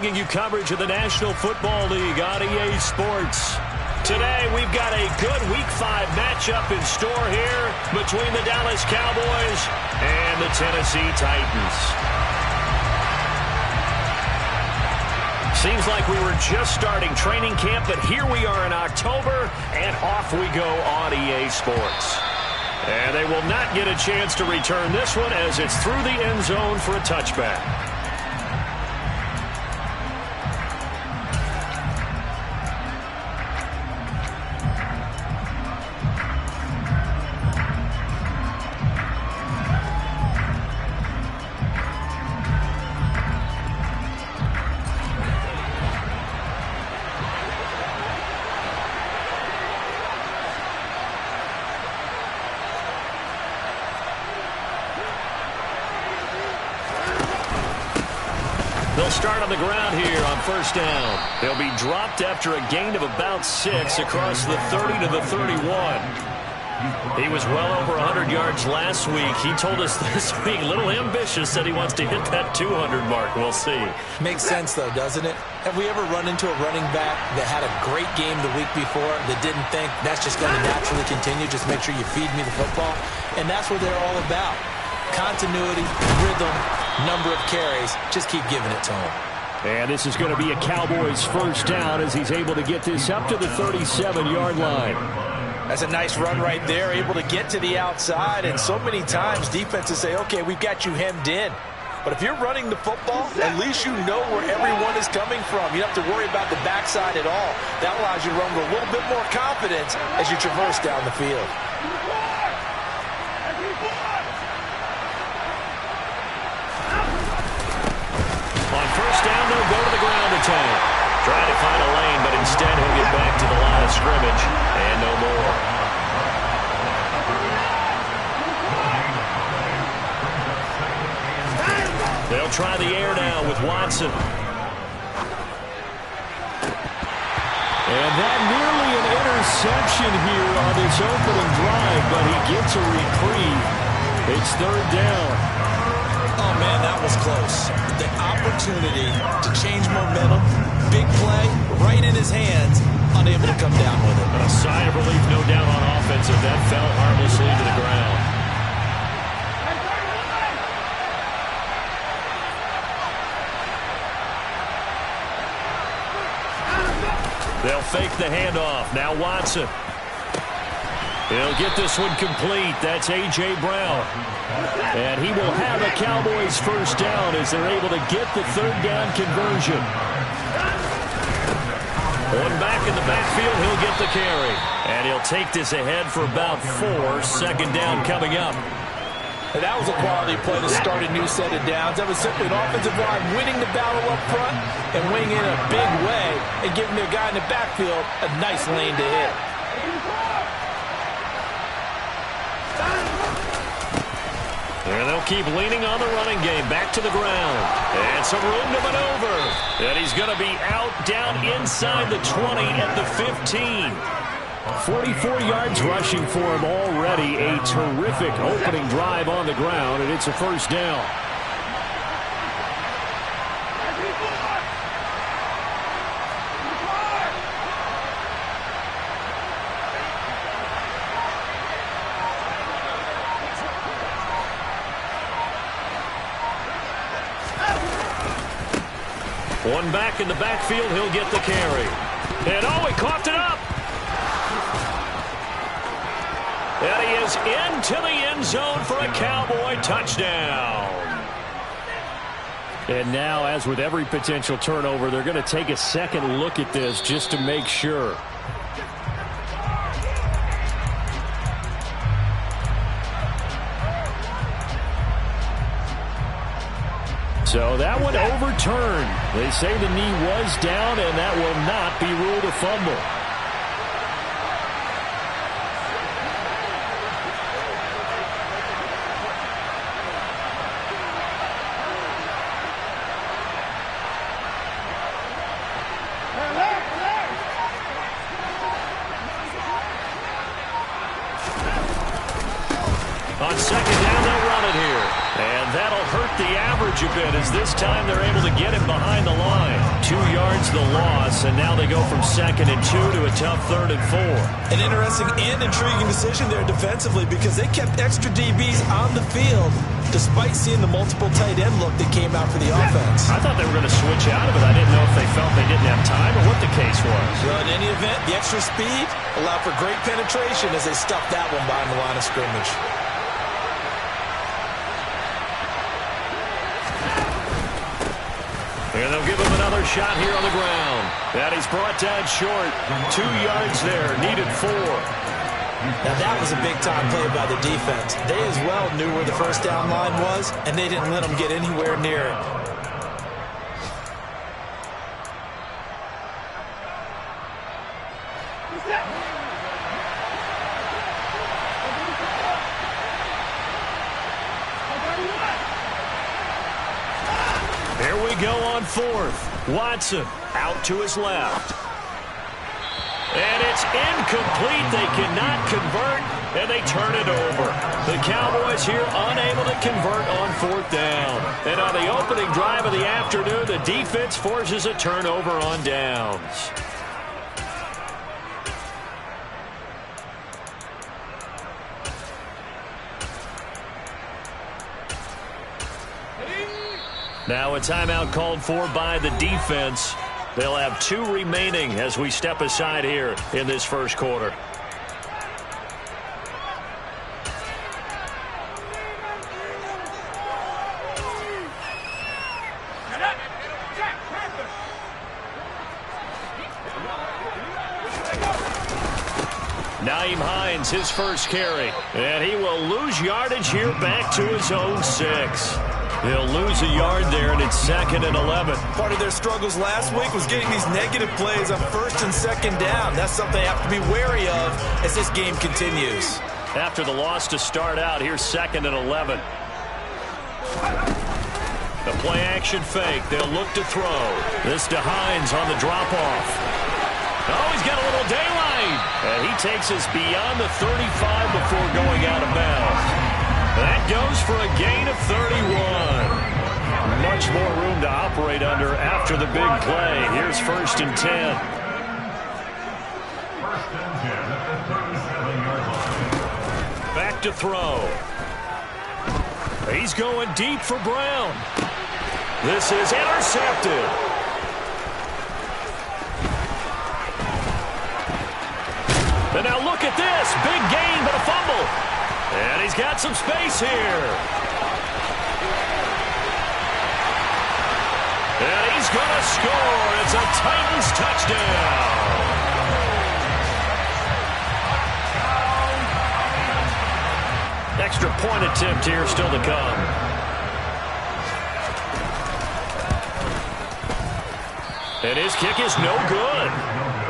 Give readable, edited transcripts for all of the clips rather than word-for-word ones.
Giving you coverage of the National Football League on EA Sports. Today, we've got a good Week 5 matchup in store here between the Dallas Cowboys and the Tennessee Titans. Seems like we were just starting training camp, but here we are in October, and off we go on EA Sports. And they will not get a chance to return this one as it's through the end zone for a touchback. They'll start on the ground here on first down. They'll be dropped after a gain of about 6 across the 30 to the 31. He was well over 100 yards last week. He told us this week, a little ambitious, said he wants to hit that 200 mark. We'll see. Makes sense, though, doesn't it? Have we ever run into a running back that had a great game the week before that didn't think that's just going to naturally continue? Just make sure you feed me the football. And that's what they're all about. Continuity, rhythm, number of carries. Just keep giving it to him. And this is going to be a Cowboys first down as he's able to get this up to the 37-yard line. That's a nice run right there, able to get to the outside. And so many times defenses say, okay, we've got you hemmed in. But if you're running the football, at least you know where everyone is coming from. You don't have to worry about the backside at all. That allows you to run with a little bit more confidence as you traverse down the field. First down, they'll go to the ground attack. Trying to find a lane, but instead he'll get back to the line of scrimmage and no more. They'll try the air now with Watson. And that nearly an interception here on this opening drive, but he gets a reprieve. It's third down. Oh, man, that was close. The opportunity to change momentum, big play, right in his hands, unable to come down with it. A sigh of relief, no doubt, on offense if that fell harmlessly to the ground. They'll fake the handoff. Now Watson. He'll get this one complete. That's A.J. Brown. And he will have a Cowboys first down as they're able to get the third down conversion. One back in the backfield, he'll get the carry. And he'll take this ahead for about 4. Second down coming up. And that was a quality play to start a new set of downs. That was simply an offensive line winning the battle up front and winning in a big way and giving their guy in the backfield a nice lane to hit. And they'll keep leaning on the running game. Back to the ground. And some room to maneuver. And he's going to be out down inside the 20 at the 15. 44 yards rushing for him already. A terrific opening drive on the ground, and it's a first down. One back in the backfield, he'll get the carry. And oh, he coughed it up. And he is into the end zone for a Cowboy touchdown. And now, as with every potential turnover, they're going to take a second look at this just to make sure. So that one overturned. They say the knee was down, and that will not be ruled a fumble. On second down, they'll run it here. And that'll hurt the average a bit as this time they're able to get him behind the line. 2 yards the loss, and now they go from 2nd and 2 to a tough 3rd and 4. An interesting and intriguing decision there defensively because they kept extra DBs on the field despite seeing the multiple tight end look that came out for the offense. I thought they were going to switch out of it. I didn't know if they felt they didn't have time or what the case was. Well, in any event, the extra speed allowed for great penetration as they stuffed that one behind the line of scrimmage. And they'll give him another shot here on the ground. And he's brought down short. 2 yards there, needed 4. Now that was a big-time play by the defense. They as well knew where the first down line was, and they didn't let them get anywhere near it. Here we go on 4th. Watson out to his left. And it's incomplete. They cannot convert, and they turn it over. The Cowboys here unable to convert on 4th down. And on the opening drive of the afternoon, the defense forces a turnover on downs. Now a timeout called for by the defense. They'll have 2 remaining as we step aside here in this first quarter. Nyheim Hines, his first carry. And he will lose yardage here back to his own 6. They'll lose a yard there, and it's 2nd and 11. Part of their struggles last week was getting these negative plays on 1st and 2nd down. That's something they have to be wary of as this game continues. After the loss to start out, here's 2nd and 11. The play-action fake. They'll look to throw. This to Hines on the drop-off. Oh, he's got a little daylight. And he takes us beyond the 35 before going out of bounds. That goes for a gain of 31. Much more room to operate under after the big play. Here's 1st and 10. Back to throw. He's going deep for Brown. This is intercepted. And now look at this. Big gain, but a fumble. And he's got some space here. And he's going to score. It's a Titans touchdown. Extra point attempt here still to come. And his kick is no good.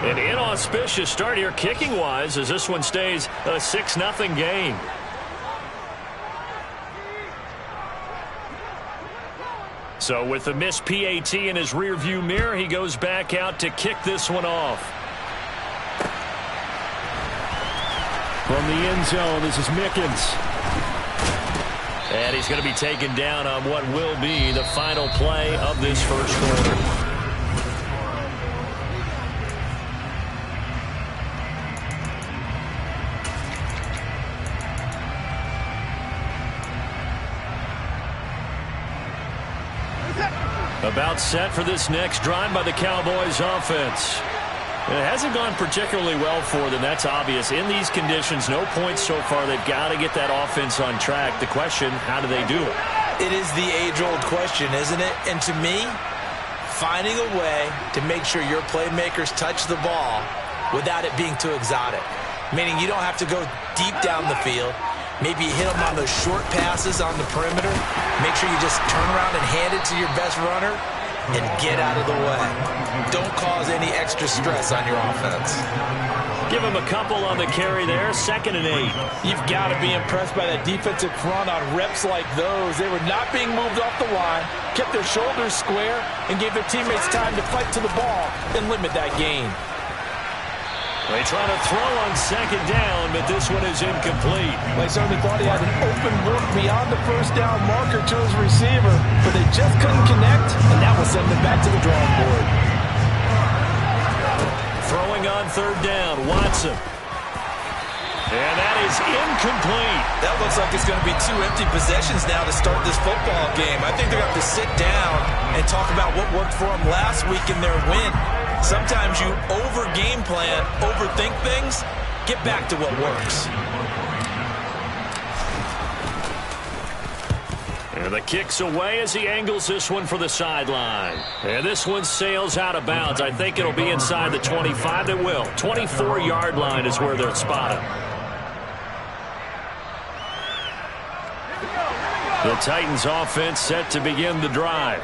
An inauspicious start here kicking-wise as this one stays a 6-0 game. So with the missed PAT in his rearview mirror, he goes back out to kick this one off. From the end zone, this is Mickens. And he's going to be taken down on what will be the final play of this first quarter. About set for this next drive by the Cowboys offense. And it hasn't gone particularly well for them. That's obvious. In these conditions, no points so far. They've got to get that offense on track. The question, how do they do it? It is the age-old question, isn't it? And to me, finding a way to make sure your playmakers touch the ball without it being too exotic. Meaning you don't have to go deep down the field. Maybe you hit them on those short passes on the perimeter. Make sure you just turn around and hand it to your best runner and get out of the way. Don't cause any extra stress on your offense. Give him a couple on the carry there. 2nd and 8. You've got to be impressed by that defensive front on reps like those. They were not being moved off the line, kept their shoulders square, and gave their teammates time to fight to the ball and limit that gain. They try to throw on second down, but this one is incomplete. They certainly thought he had an open look beyond the first down marker to his receiver, but they just couldn't connect, and that will send them back to the drawing board. Throwing on third down, Watson. And that is incomplete. That looks like it's going to be 2 empty possessions now to start this football game. I think they're going to have to sit down and talk about what worked for them last week in their win. Sometimes you over-game plan, overthink things. Get back to what works. And the kick's away as he angles this one for the sideline. And this one sails out of bounds. I think it'll be inside the 25. It will. 24-yard line is where they're spotted. The Titans offense set to begin the drive.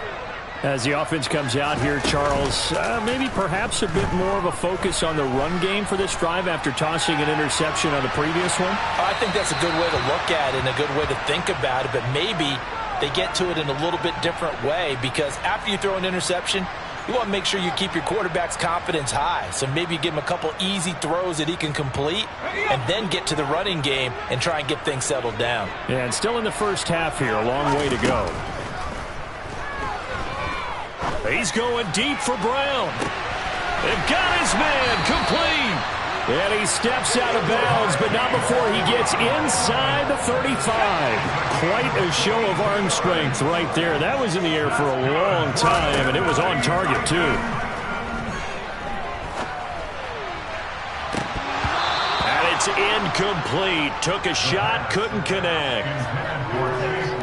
As the offense comes out here, Charles, maybe perhaps a bit more of a focus on the run game for this drive after tossing an interception on the previous one? I think that's a good way to look at it and a good way to think about it, but maybe they get to it in a little bit different way, because after you throw an interception, you want to make sure you keep your quarterback's confidence high. So maybe you give him a couple easy throws that he can complete and then get to the running game and try and get things settled down. Yeah, and still in the first half here, a long way to go. He's going deep for Brown. They've got his man complete. And he steps out of bounds, but not before he gets inside the 35. Quite a show of arm strength right there. That was in the air for a long time, and it was on target, too. And it's incomplete. Took a shot, couldn't connect.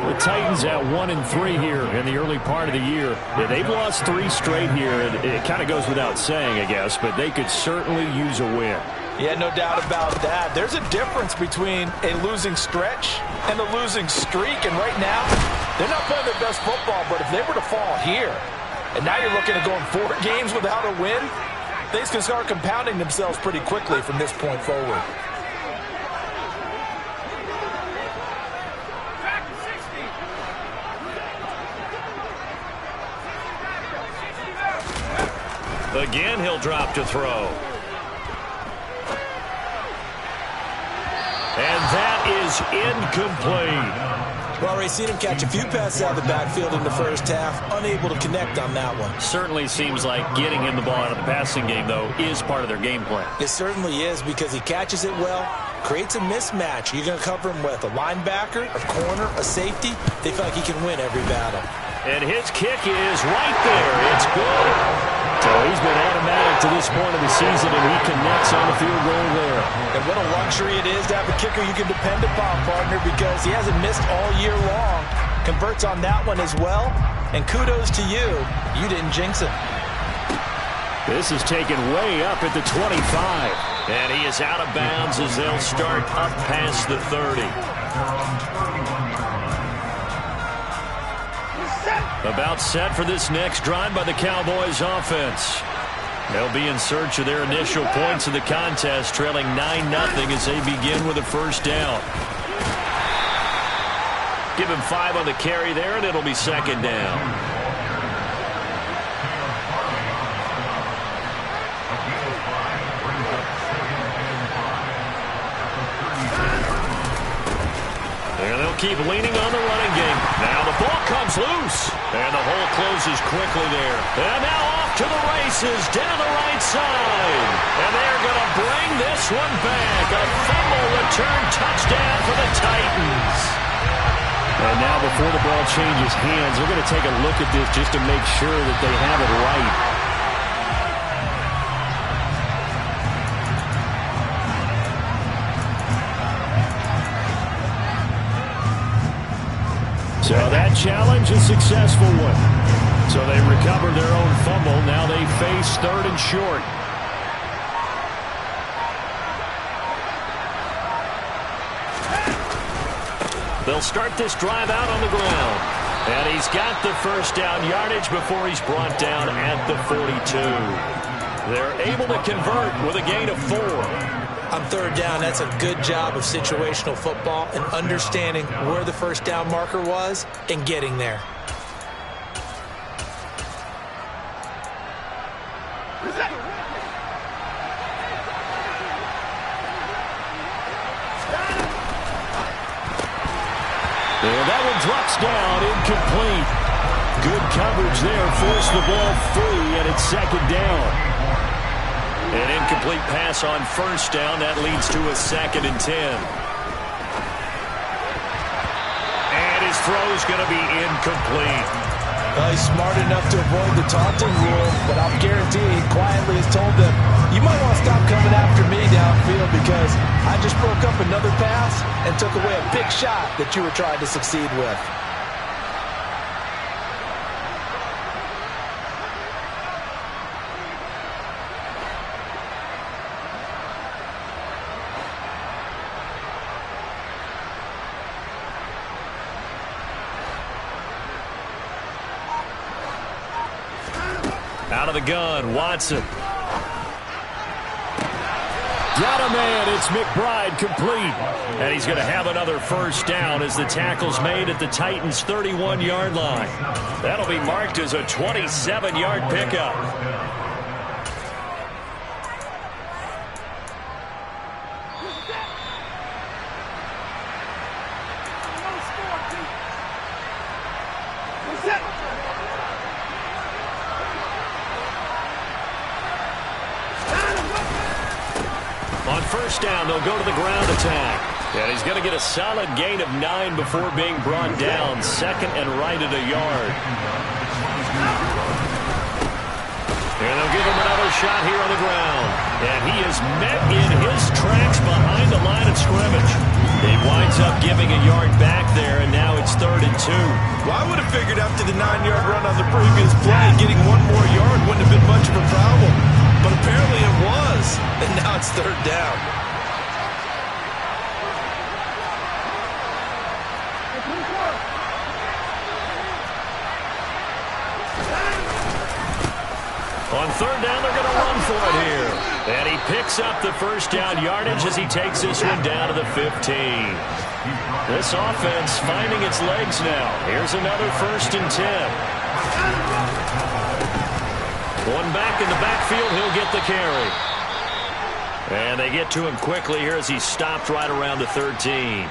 The Titans at 1-3 here in the early part of the year. Yeah, they've lost 3 straight here. It kind of goes without saying, I guess, but they could certainly use a win. Yeah, no doubt about that. There's a difference between a losing stretch and a losing streak, and right now, they're not playing their best football, but if they were to fall here, and now you're looking at going 4 games without a win, things can start compounding themselves pretty quickly from this point forward. Again, he'll drop to throw. And that is incomplete. Well, we've seen him catch a few passes out of the backfield in the first half, unable to connect on that one. Certainly seems like getting him the ball out of the passing game, though, is part of their game plan. It certainly is, because he catches it well, creates a mismatch. You're going to cover him with a linebacker, a corner, a safety. They feel like he can win every battle. And his kick is right there. It's good. So he's been automatic to this point of the season, and he connects on the field goal there. And what a luxury it is to have a kicker you can depend upon, partner, because he hasn't missed all year long. Converts on that one as well. And kudos to you. You didn't jinx him. This is taken way up at the 25. And he is out of bounds as they'll start up past the 30. About set for this next drive by the Cowboys offense. They'll be in search of their initial points of the contest, trailing 9-0 as they begin with a first down. Give him 5 on the carry there, and it'll be second down. And they'll keep leaning on the running game. Now the ball comes loose. And the hole closes quickly there. And now off to the races down the right side. And they're going to bring this one back. A fumble return touchdown for the Titans. And now before the ball changes hands, they're going to take a look at this just to make sure that they have it right. So that challenge, a successful one. So they recover their own fumble. Now they face 3rd and short. They'll start this drive out on the ground. And he's got the first down yardage before he's brought down at the 42. They're able to convert with a gain of 4. On 3rd down, that's a good job of situational football and understanding where the first down marker was and getting there. And that one drops down, incomplete. Good coverage there, forced the ball free, and it's second down. An incomplete pass on first down. That leads to a 2nd and 10. And his throw's going to be incomplete. Well, he's smart enough to avoid the taunting rule, but I'm guaranteed he quietly has told them, you might want to stop coming after me downfield because I just broke up another pass and took away a big shot that you were trying to succeed with. Out of the gun, Watson. Got a man, it's McBride, complete. And he's going to have another first down as the tackle's made at the Titans' 31-yard line. That'll be marked as a 27-yard pickup. On first down, they'll go to the ground attack. And he's going to get a solid gain of 9 before being brought down. 2nd and right at a yard. And they'll give him another shot here on the ground. And he is met in his tracks behind the line of scrimmage. He winds up giving a yard back there, and now it's 3rd and 2. Well, I would have figured after the 9-yard run on the previous play, getting 1 more yard wouldn't have been much of a problem. But apparently it was, and now it's 3rd down. On 3rd down, they're going to run for it here. And he picks up the first down yardage as he takes this one down to the 15. This offense finding its legs now. Here's another 1st and 10. One back in the backfield, he'll get the carry. And they get to him quickly here as he's stopped right around the 13.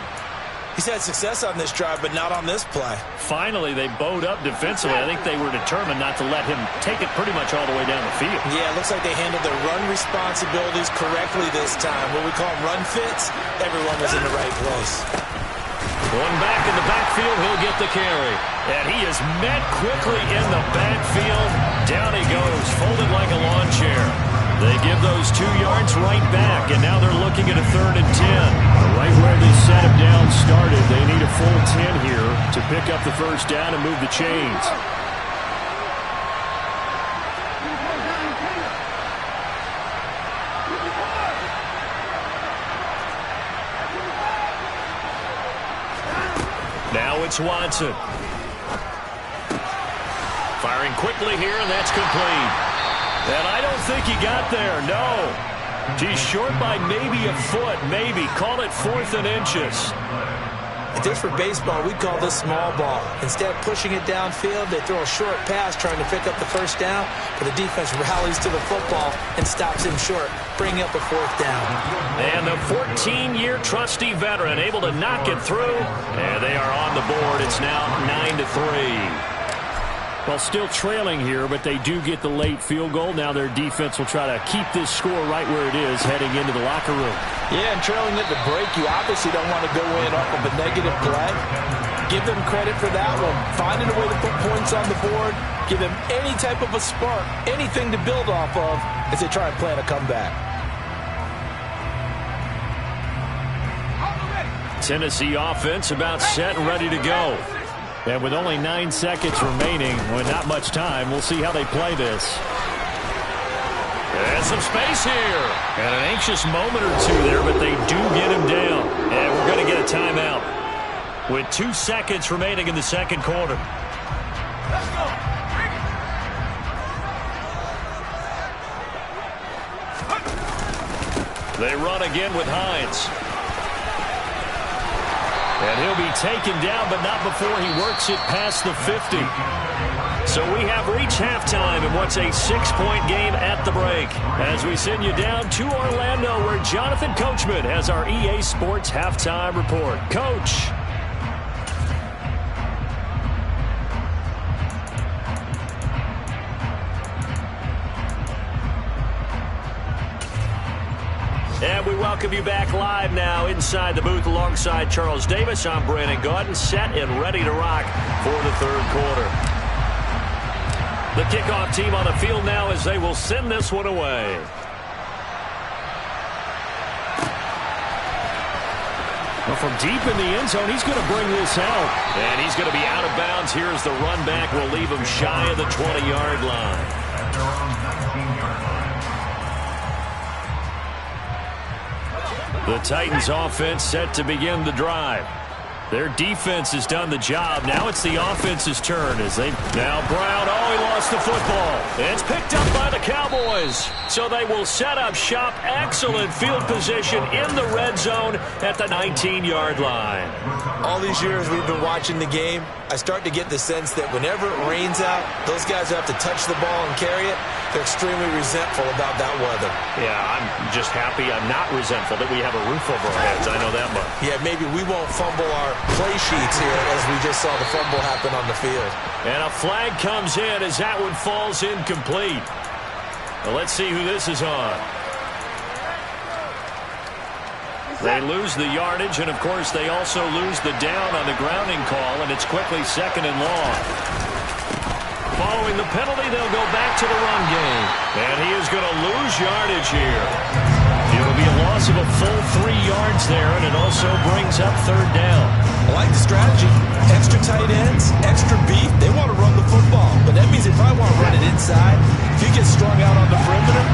He's had success on this drive, but not on this play. Finally, they bowed up defensively. I think they were determined not to let him take it pretty much all the way down the field. Yeah, it looks like they handled their run responsibilities correctly this time. What we call them run fits, everyone was in the right place. One back in the backfield, he'll get the carry. And he is met quickly in the backfield. Down he goes, folded like a lawn chair. They give those 2 yards right back, and now they're looking at a 3rd and 10. Right where they set him down started. They need a full 10 here to pick up the first down and move the chains. Now it's Watson. Firing quickly here, and that's complete. And I don't think he got there, no. He's short by maybe a foot, maybe. Call it 4th and inches. If this were baseball, we'd call this small ball. Instead of pushing it downfield, they throw a short pass trying to pick up the first down, but the defense rallies to the football and stops him short, bringing up a 4th down. And the 14-year trusty veteran able to knock it through, and they are on the board. It's now 9-3. Well, still trailing here, but they do get the late field goal. Now their defense will try to keep this score right where it is heading into the locker room. Yeah, and trailing at the break, you obviously don't want to go in off of a negative play. Give them credit for that one. Finding a way to put points on the board, give them any type of a spark, anything to build off of as they try and plan a comeback. Tennessee offense about set and ready to go. And with only 9 seconds remaining, with not much time, we'll see how they play this. And some space here. And an anxious moment or two there, but they do get him down. And we're going to get a timeout with 2 seconds remaining in the second quarter. Let's go. They run again with Hines. And he'll be taken down, but not before he works it past the 50. So we have reached halftime in what's a 6-point game at the break. As we send you down to Orlando, where Jonathan Coachman has our EA Sports halftime report. Coach. And we welcome you back live now inside the booth alongside Charles Davis. I'm Brandon Gaudin, set and ready to rock for the third quarter. The kickoff team on the field now as they will send this one away. Well, from deep in the end zone, he's going to bring this out. And he's going to be out of bounds. Here's the run back. We'll leave him shy of the 20-yard line. The Titans offense set to begin the drive. Their defense has done the job. Now it's the offense's turn as they... Now Brown, he lost the football. It's picked up by the Cowboys. So they will set up shop. Excellent field position in the red zone at the 19-yard line. All these years we've been watching the game, I start to get the sense that whenever it rains out, those guys who have to touch the ball and carry it, they're extremely resentful about that weather. Yeah, I'm just happy I'm not resentful that we have a roof over our heads. I know that much. Yeah, maybe we won't fumble our play sheets here as we just saw the fumble happen on the field. And a flag comes in as that one falls incomplete. Well, let's see who this is on. They lose the yardage, and of course they also lose the down on the grounding call, and it's quickly second and long. Following the penalty, they'll go back to the run game. And he is going to lose yardage here. It'll be a loss of a full 3 yards there, and it also brings up third down. I like the strategy. Extra tight ends, extra beef. They want to run the football, but that means they probably want to run it inside. If you get strung out on the perimeter,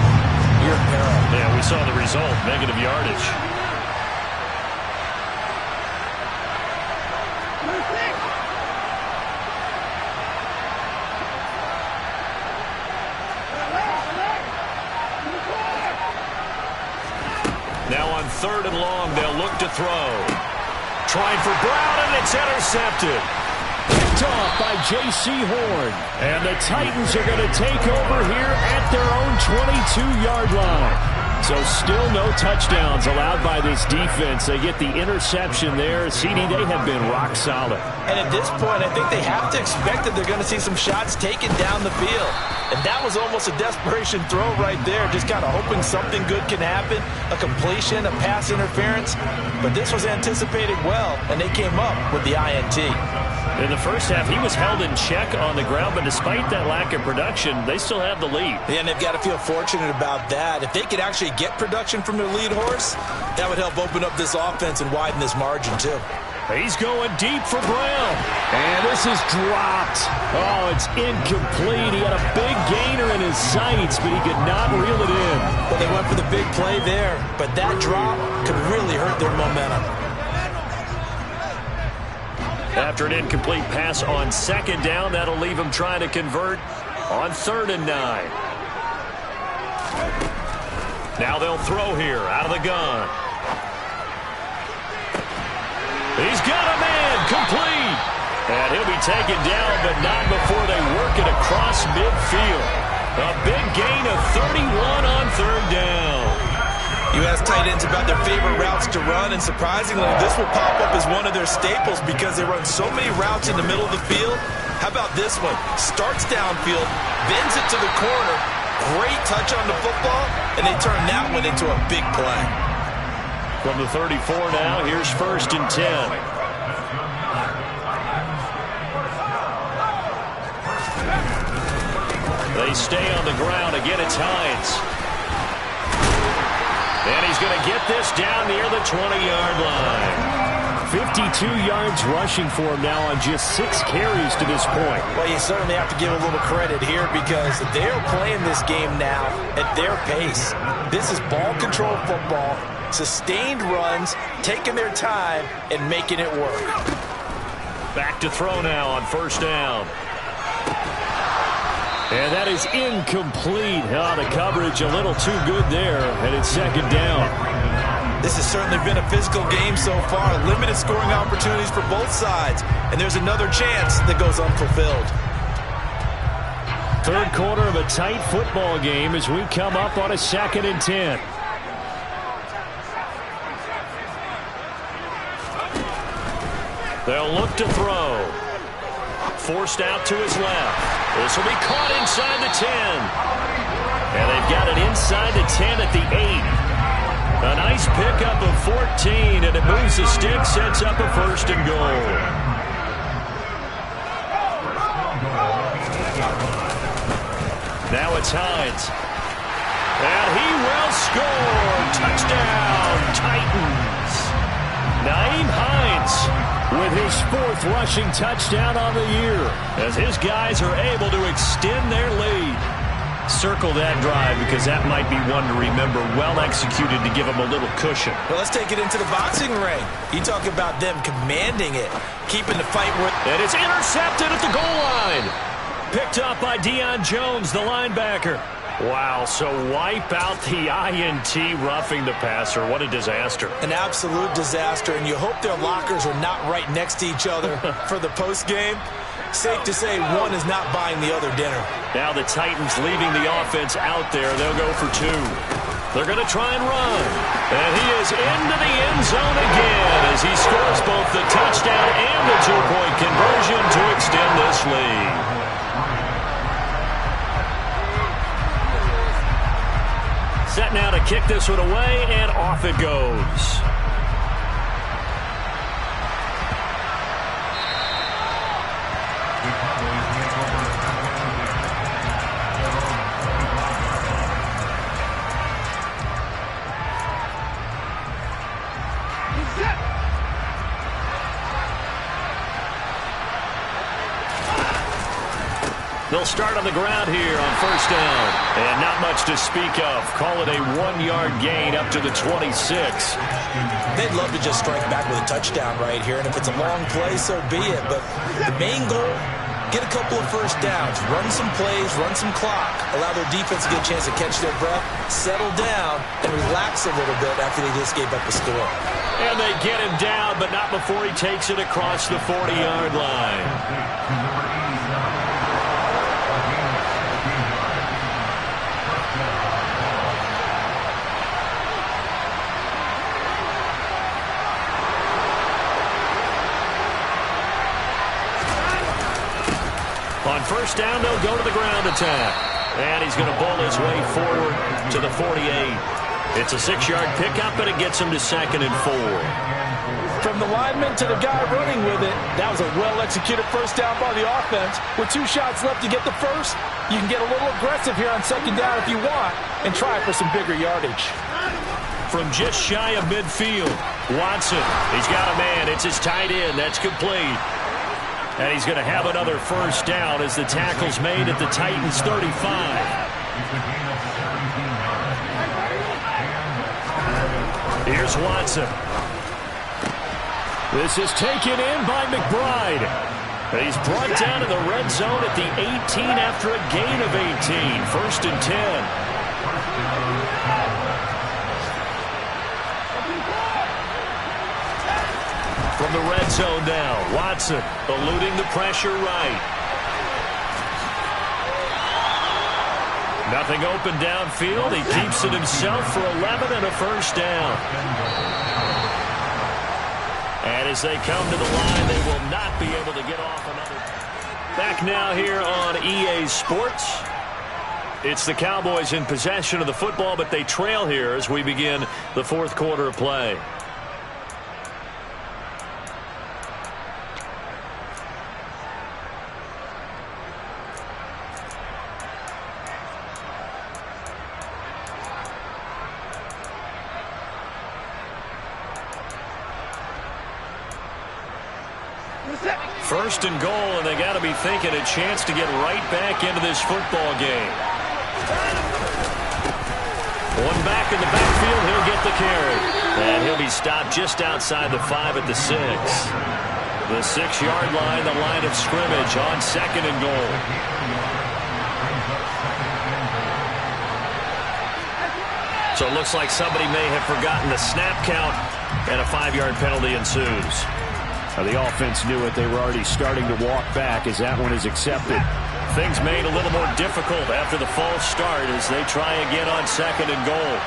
you're in peril. Yeah, we saw the result, negative yardage. Now on third and long, they'll look to throw. Trying for Brown, and it's intercepted. Picked off by J.C. Horn. And the Titans are going to take over here at their own 22-yard line. So still no touchdowns allowed by this defense. They get the interception there. CD, they have been rock solid. And at this point, I think they have to expect that they're going to see some shots taken down the field. And that was almost a desperation throw right there, just kind of hoping something good can happen, a completion, a pass interference. But this was anticipated well, and they came up with the INT. In the first half, he was held in check on the ground, but despite that lack of production, they still have the lead. Yeah, and they've got to feel fortunate about that. If they could actually get production from their lead horse, that would help open up this offense and widen this margin, too. He's going deep for Brown. And this is dropped. Oh, it's incomplete. He had a big gainer in his sights, but he could not reel it in. Well, they went for the big play there, but that drop could really hurt their momentum. After an incomplete pass on second down, that'll leave him trying to convert on 3rd and 9. Now they'll throw here out of the gun. He's got a man, complete. And he'll be taken down, but not before they work it across midfield. A big gain of 31 on 3rd down. You ask tight ends about their favorite routes to run, and surprisingly, this will pop up as one of their staples because they run so many routes in the middle of the field. How about this one? Starts downfield, bends it to the corner, great touch on the football, and they turn that one into a big play. From the 34 now, here's 1st and 10. They stay on the ground. Again, it's Hines. And he's going to get this down near the 20-yard line. 52 yards rushing for him now on just 6 carries to this point. Well, you certainly have to give a little credit here because they're playing this game now at their pace. This is ball control football, sustained runs, taking their time, and making it work. Back to throw now on 1st down. And that is incomplete. Oh, the coverage a little too good there, and it's 2nd down. This has certainly been a physical game so far. Limited scoring opportunities for both sides. And there's another chance that goes unfulfilled. 3rd quarter of a tight football game as we come up on a 2nd and 10. They'll look to throw. Forced out to his left. This will be caught inside the 10. And they've got it inside the 10 at the 8. A nice pickup of 14, and it moves the stick, sets up a 1st and goal. Now it's Hines. And he will score. Touchdown, Titans. Nyheim Hines with his 4th rushing touchdown on the year, as his guys are able to extend their lead. Circle that drive, because that might be one to remember. Well executed to give them a little cushion. Well, let's take it into the boxing ring. You talk about them commanding it, keeping the fight with. And it's intercepted at the goal line. Picked up by Deion Jones, the linebacker. Wow, so wipe out the INT, roughing the passer. What a disaster. An absolute disaster, and you hope their lockers are not right next to each other for the postgame. Safe to say one is not buying the other dinner. Now the Titans leaving the offense out there. They'll go for 2. They're going to try and run. And he is into the end zone again as he scores both the touchdown and the 2-point conversion to extend this lead. Set now to kick this one away, and off it goes. They'll start on the ground here on 1st down. And not much to speak of. Call it a 1-yard gain up to the 26. They'd love to just strike back with a touchdown right here. And if it's a long play, so be it. But the main goal, get a couple of 1st downs. Run some plays, run some clock. Allow their defense to get a chance to catch their breath, settle down, and relax a little bit after they just gave up a score. And they get him down, but not before he takes it across the 40-yard line. On 1st down, they'll go to the ground attack. And he's going to bowl his way forward to the 48. It's a 6-yard pickup, and it gets him to 2nd and 4. From the lineman to the guy running with it, that was a well-executed 1st down by the offense. With 2 shots left to get the 1st, you can get a little aggressive here on 2nd down if you want and try for some bigger yardage. From just shy of midfield, Watson. He's got a man. It's his tight end. That's complete. And he's going to have another 1st down as the tackle's made at the Titans' 35. Here's Watson. This is taken in by McBride. He's brought down to the red zone at the 18 after a gain of 18. 1st and 10. From the red zone now, Watson eluding the pressure right. Nothing open downfield. He keeps it himself for 11 and a 1st down. And as they come to the line, they will not be able to get off another. Back now here on EA Sports. It's the Cowboys in possession of the football, but they trail here as we begin the 4th quarter of play. First and goal, and they got to be thinking a chance to get right back into this football game. One back in the backfield, he'll get the carry. And he'll be stopped just outside the 5 at the 6. The 6-yard line, the line of scrimmage on 2nd and goal. So it looks like somebody may have forgotten the snap count, and a 5-yard penalty ensues. The offense knew it. They were already starting to walk back as that one is accepted. Things made a little more difficult after the false start as they try again on 2nd and goal.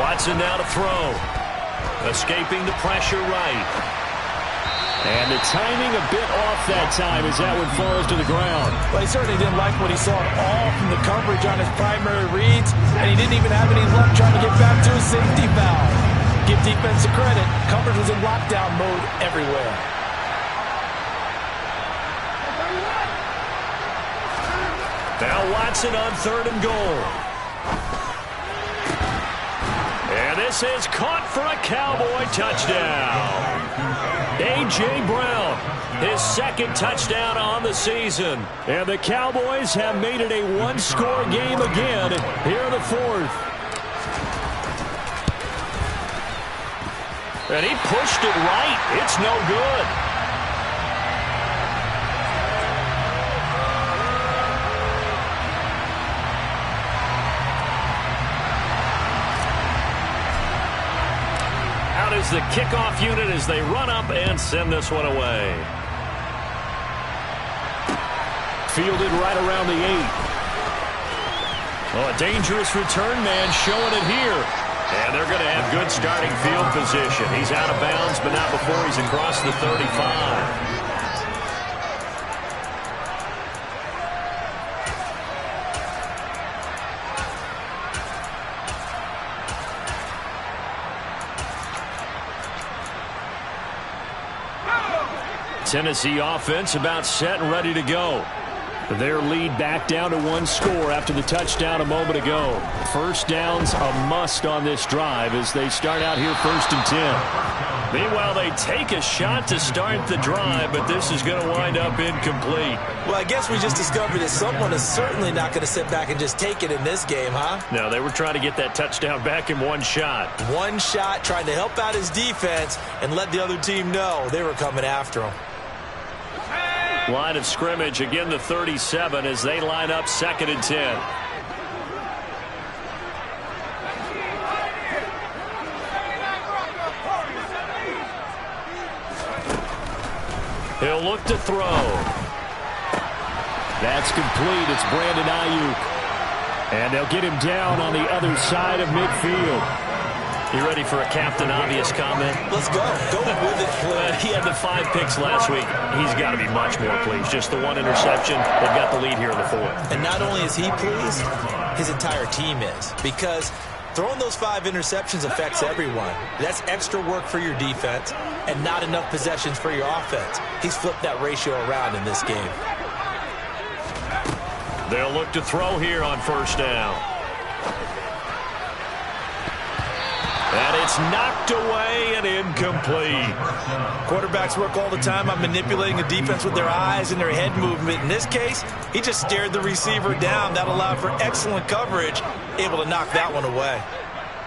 Watson now to throw. Escaping the pressure right. And the timing a bit off that time as that one falls to the ground. Well, he certainly didn't like what he saw at all from the coverage on his primary reads, and he didn't even have any luck trying to get back to his safety valve. Give defense the credit. Coverage was in lockdown mode everywhere. Now Watson on 3rd and goal. And this is caught for a Cowboy touchdown. A.J. Brown, his 2nd touchdown on the season. And the Cowboys have made it a one-score game again here in the 4th. And he pushed it right. It's no good. Out is the kickoff unit as they run up and send this one away. Fielded right around the 8. Oh, a dangerous return man showing it here. And they're going to have good starting field position. He's out of bounds, but not before he's across the 35. Tennessee offense about set and ready to go. Their lead back down to 1 score after the touchdown a moment ago. First down's a must on this drive as they start out here 1st and 10. Meanwhile, they take a shot to start the drive, but this is going to wind up incomplete. Well, I guess we just discovered that someone is certainly not going to sit back and just take it in this game, huh? No, they were trying to get that touchdown back in one shot. One shot, trying to help out his defense and let the other team know they were coming after him. Line of scrimmage, again the 37 as they line up 2nd and 10. He'll look to throw. That's complete. It's Brandon Ayuk. And they'll get him down on the other side of midfield. You ready for a Captain Obvious comment? Let's go. Go with it, please. He had the 5 picks last week. He's got to be much more pleased. Just the 1 interception. They've got the lead here in the 4th. And not only is he pleased, his entire team is. Because throwing those 5 interceptions affects everyone. That's extra work for your defense and not enough possessions for your offense. He's flipped that ratio around in this game. They'll look to throw here on 1st down. And it's knocked away and incomplete. Quarterbacks work all the time on manipulating the defense with their eyes and their head movement. In this case, he just stared the receiver down. That allowed for excellent coverage, able to knock that one away.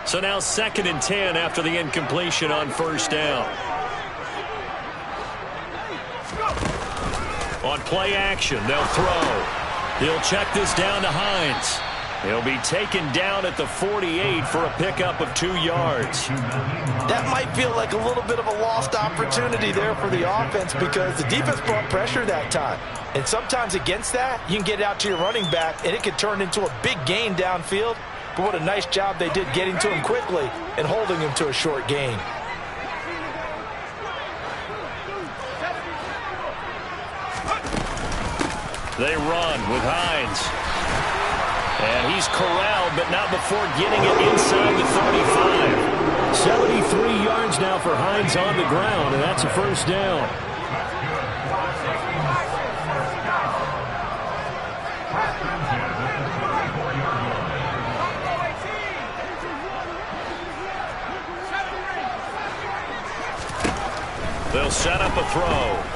So now 2nd and 10 after the incompletion on 1st down. On play action, they'll throw. He'll check this down to Hines. He'll be taken down at the 48 for a pickup of 2 yards. That might feel like a little bit of a lost opportunity there for the offense because the defense brought pressure that time. And sometimes against that, you can get out to your running back, and it could turn into a big gain downfield. But what a nice job they did getting to him quickly and holding him to a short gain. They run with Hines. And he's corralled, but not before getting it inside the 35. 73 yards now for Hines on the ground, and that's a 1st down. They'll set up a throw.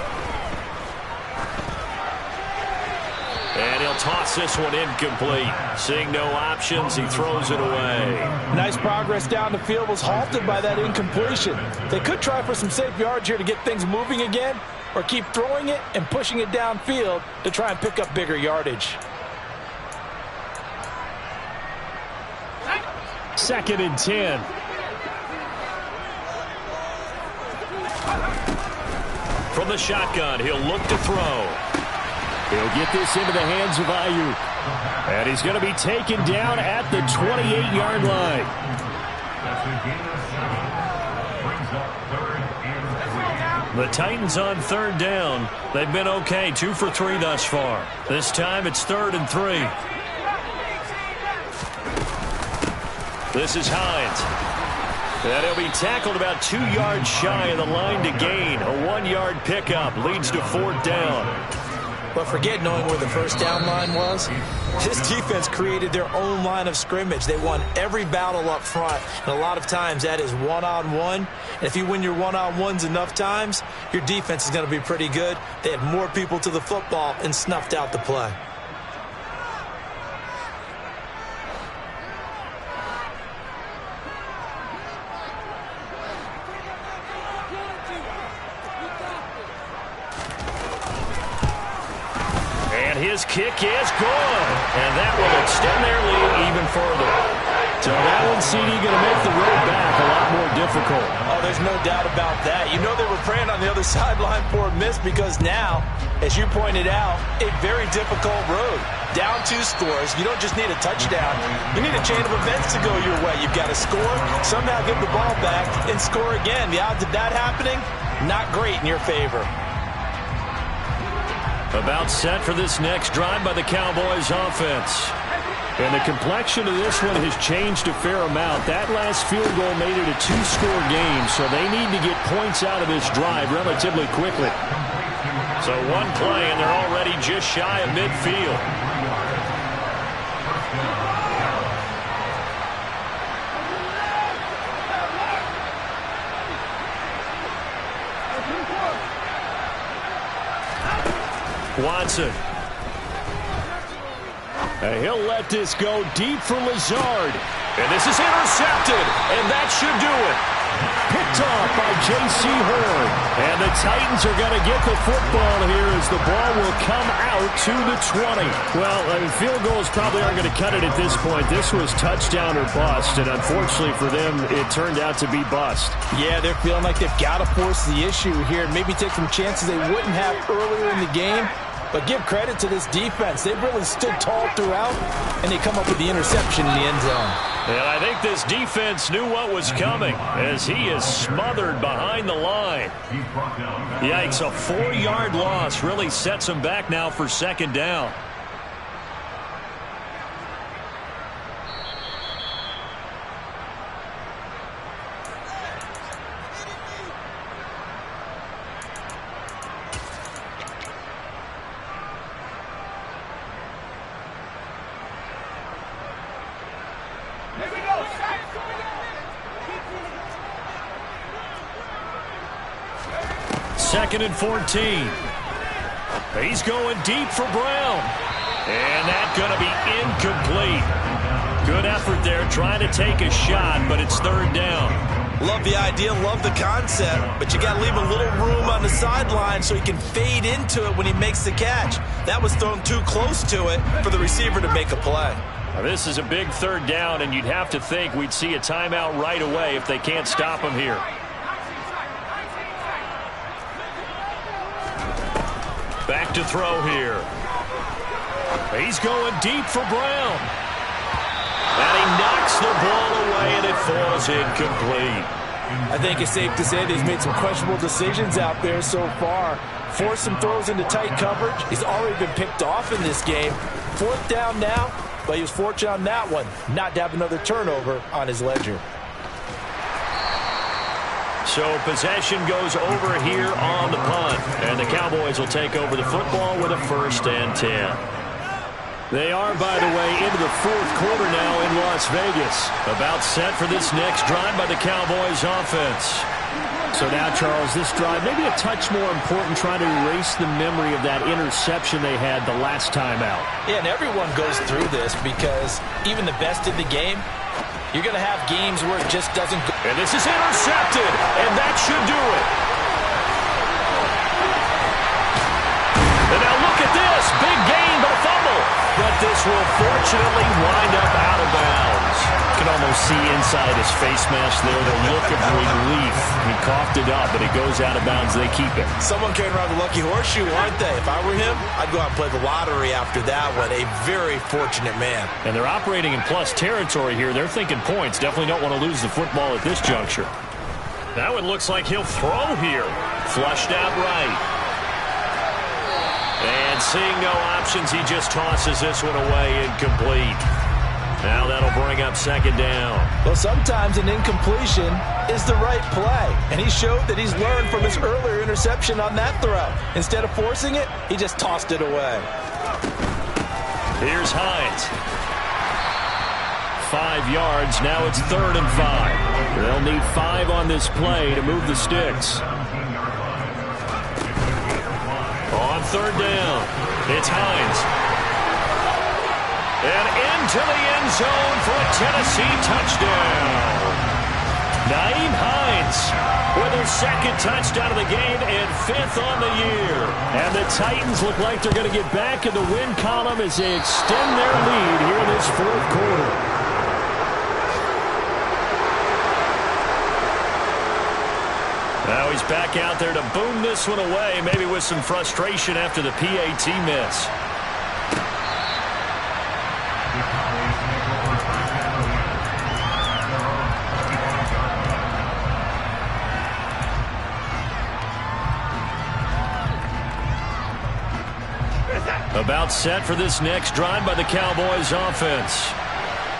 And he'll toss this one incomplete. Seeing no options, he throws it away. Nice progress down the field was halted by that incompletion. They could try for some safe yards here to get things moving again, or keep throwing it and pushing it downfield to try and pick up bigger yardage. 2nd and 10. From the shotgun, he'll look to throw. He'll get this into the hands of Ayuk. And he's going to be taken down at the 28-yard line. The Titans on 3rd down. They've been okay, 2 for 3 thus far. This time it's 3rd and 3. This is Hines. And he'll be tackled about 2 yards shy of the line to gain. A 1-yard pickup leads to 4th down. But forget knowing where the first down line was. This defense created their own line of scrimmage. They won every battle up front. And a lot of times that is one-on-one. And if you win your one-on-ones enough times, your defense is going to be pretty good. They had more people to the football and snuffed out the play. His kick is good, and that will extend their lead even further. So that one, CD, going to make the road back a lot more difficult. Oh, there's no doubt about that. You know they were praying on the other sideline for a miss because now, as you pointed out, a very difficult road. Down 2 scores. You don't just need a touchdown. You need a chain of events to go your way. You've got to score, somehow get the ball back, and score again. The odds of that happening, not great in your favor. About set for this next drive by the Cowboys offense. And the complexion of this one has changed a fair amount. That last field goal made it a 2-score game, so they need to get points out of this drive relatively quickly. So 1 play, and they're already just shy of midfield. Watson. And he'll let this go deep for Lazard. And this is intercepted, and that should do it. Picked off by J.C. Horn. And the Titans are going to get the football here as the ball will come out to the 20. Well, field goals probably aren't going to cut it at this point. This was touchdown or bust, and unfortunately for them, it turned out to be bust. Yeah, they're feeling like they've got to force the issue here and maybe take some chances they wouldn't have earlier in the game. But give credit to this defense. They've really stood tall throughout, and they come up with the interception in the end zone. And I think this defense knew what was coming as he is smothered behind the line. Yikes, a 4-yard loss really sets him back now for 2nd down. Second and 14. He's going deep for Brown. And that's going to be incomplete. Good effort there trying to take a shot, but it's 3rd down. Love the idea, love the concept, but you got to leave a little room on the sideline so he can fade into it when he makes the catch. That was thrown too close to it for the receiver to make a play. Now, this is a big 3rd down, and you'd have to think we'd see a timeout right away if they can't stop him here. Back to throw here. He's going deep for Brown. And he knocks the ball away, and it falls incomplete. I think it's safe to say that he's made some questionable decisions out there so far. Forced some throws into tight coverage. He's already been picked off in this game. 4th down now, but he was fortunate on that one not to have another turnover on his ledger. So possession goes over here on the punt. And the Cowboys will take over the football with a 1st and 10. They are, by the way, into the 4th quarter now in Las Vegas. About set for this next drive by the Cowboys offense. So now, Charles, this drive maybe a touch more important, trying to erase the memory of that interception they had the last time out. Yeah, and everyone goes through this because even the best in the game, you're going to have games where it just doesn't go. And this is intercepted, and that should do it. And now look at this. Big gain, but a fumble. But this will fortunately wind up out of bounds. You can almost see inside his face mask there the look of relief. He coughed it up, but it goes out of bounds. They keep it. Someone carrying around the lucky horseshoe, aren't they? If I were him, I'd go out and play the lottery after that one. A very fortunate man. And they're operating in plus territory here. They're thinking points. Definitely don't want to lose the football at this juncture. That one looks like he'll throw here. Flushed out right. And seeing no options, he just tosses this one away, incomplete. Now that'll bring up second down. Well, sometimes an incompletion is the right play. And he showed that he's learned from his earlier interception on that throw. Instead of forcing it, he just tossed it away. Here's Hines. 5 yards. Now it's 3rd and 5. They'll need 5 on this play to move the sticks. On 3rd down, it's Hines. And into the end zone for a Tennessee touchdown. Nyheim Hines with their 2nd touchdown of the game and 5th on the year. And the Titans look like they're going to get back in the win column as they extend their lead here in this 4th quarter. Now he's back out there to boom this one away, maybe with some frustration after the PAT miss. About set for this next drive by the Cowboys offense.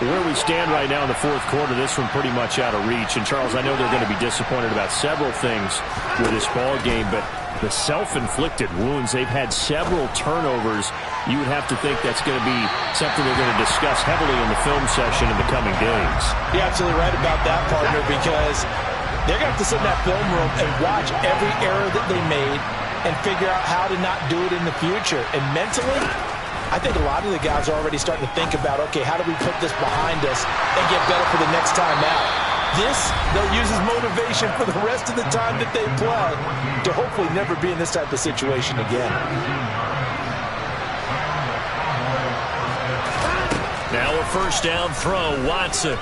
Where we stand right now in the 4th quarter, this one pretty much out of reach. And, Charles, I know they're going to be disappointed about several things with this ball game, but the self-inflicted wounds, they've had several turnovers. You would have to think that's going to be something they're going to discuss heavily in the film session in the coming days. You're absolutely right about that, partner, because they're going to have to sit in that film room and watch every error that they made and figure out how to not do it in the future. And mentally, I think a lot of the guys are already starting to think about, okay, how do we put this behind us and get better for the next time out? This, they'll use as motivation for the rest of the time that they play to hopefully never be in this type of situation again. Now a 1st down throw, Watson.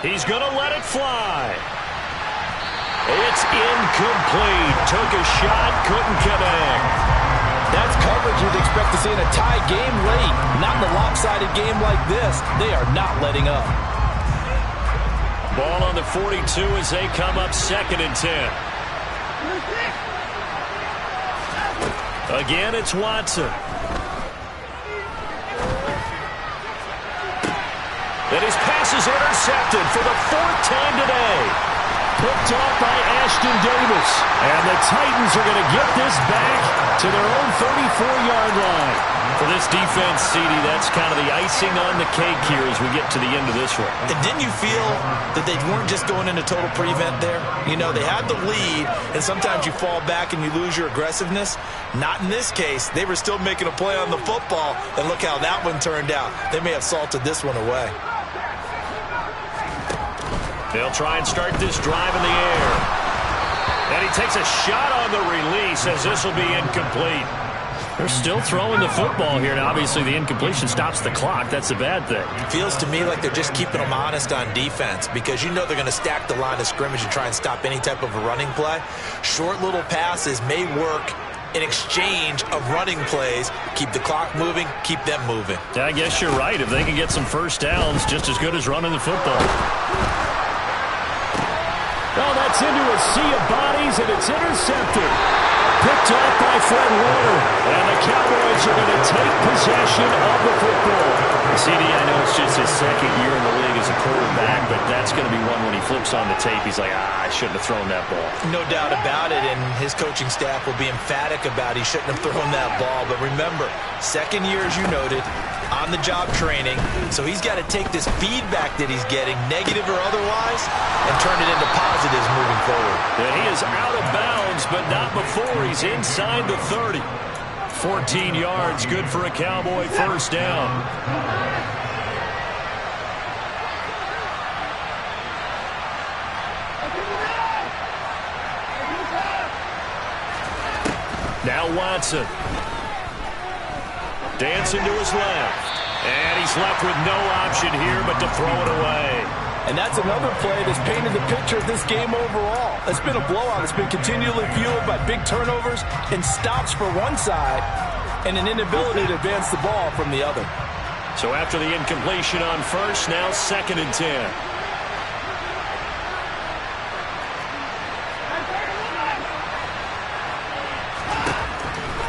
He's going to let it fly. It's incomplete. Took a shot, couldn't connect. That's coverage you'd expect to see in a tie game late. Not in a lopsided game like this. They are not letting up. Ball on the 42 as they come up 2nd and 10. Again, it's Watson. And his pass is intercepted for the 4th time today. Picked off by Ashton Davis. And the Titans are going to get this back to their own 34-yard line. For this defense, CD, that's kind of the icing on the cake here as we get to the end of this one. And didn't you feel that they weren't just going into total prevent there? You know, they had the lead, and sometimes you fall back and you lose your aggressiveness. Not in this case. They were still making a play on the football, and look how that one turned out. They may have salted this one away. They'll try and start this drive in the air. And he takes a shot on the release as this will be incomplete. They're still throwing the football here. Now, obviously, the incompletion stops the clock. That's a bad thing. Feels to me like they're just keeping them honest on defense because you know they're going to stack the line of scrimmage and try and stop any type of a running play. Short little passes may work in exchange of running plays. Keep the clock moving, keep them moving. I guess you're right. If they can get some 1st downs, just as good as running the football. Well, that's into a sea of bodies, and it's intercepted. Picked off by Fred Warner. And the Cowboys are going to take possession of the football. CD, I know it's just his 2nd year in the league as a quarterback, but that's going to be one when he flips on the tape. He's like, I shouldn't have thrown that ball. No doubt about it, and his coaching staff will be emphatic about he shouldn't have thrown that ball. But remember, 2nd year, as you noted, on-the-job training, so he's got to take this feedback that he's getting, negative or otherwise, and turn it into positives moving forward. And he is out of bounds, but not before he's inside the 30. 14 yards, good for a Cowboy 1st down. Now Watson. Dancing to his left. And he's left with no option here but to throw it away. And that's another play that's painted the picture of this game overall. It's been a blowout. It's been continually fueled by big turnovers and stops for one side and an inability to advance the ball from the other. So after the incompletion on 1st, now 2nd and 10.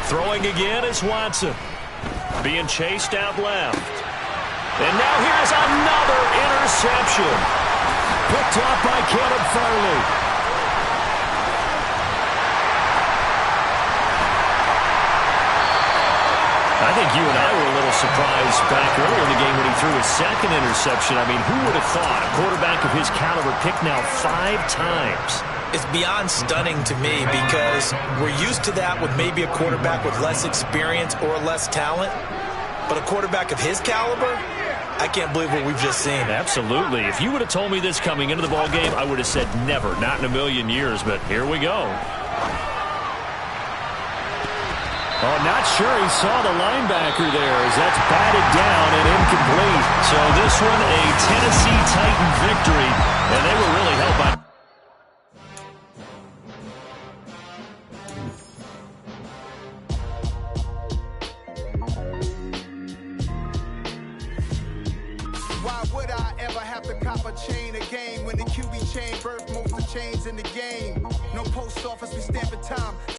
Throwing again is Watson. Being chased out left. And now here's another interception. Picked off by Caleb Farley. I think you and I were a little surprised back earlier in the game when he threw his second interception. I mean, who would have thought a quarterback of his caliber picked now 5 times? It's beyond stunning to me because we're used to that with maybe a quarterback with less experience or less talent. But a quarterback of his caliber, I can't believe what we've just seen. Absolutely. If you would have told me this coming into the ball game, I would have said never, not in a million years. But here we go. Oh, not sure he saw the linebacker there as that's batted down and incomplete. So this one, a Tennessee Titan victory, and they were really helped by... Why would I ever have to cop a chain a game when the QB chain birthed most of the chains in the game? No post office, we stamping time.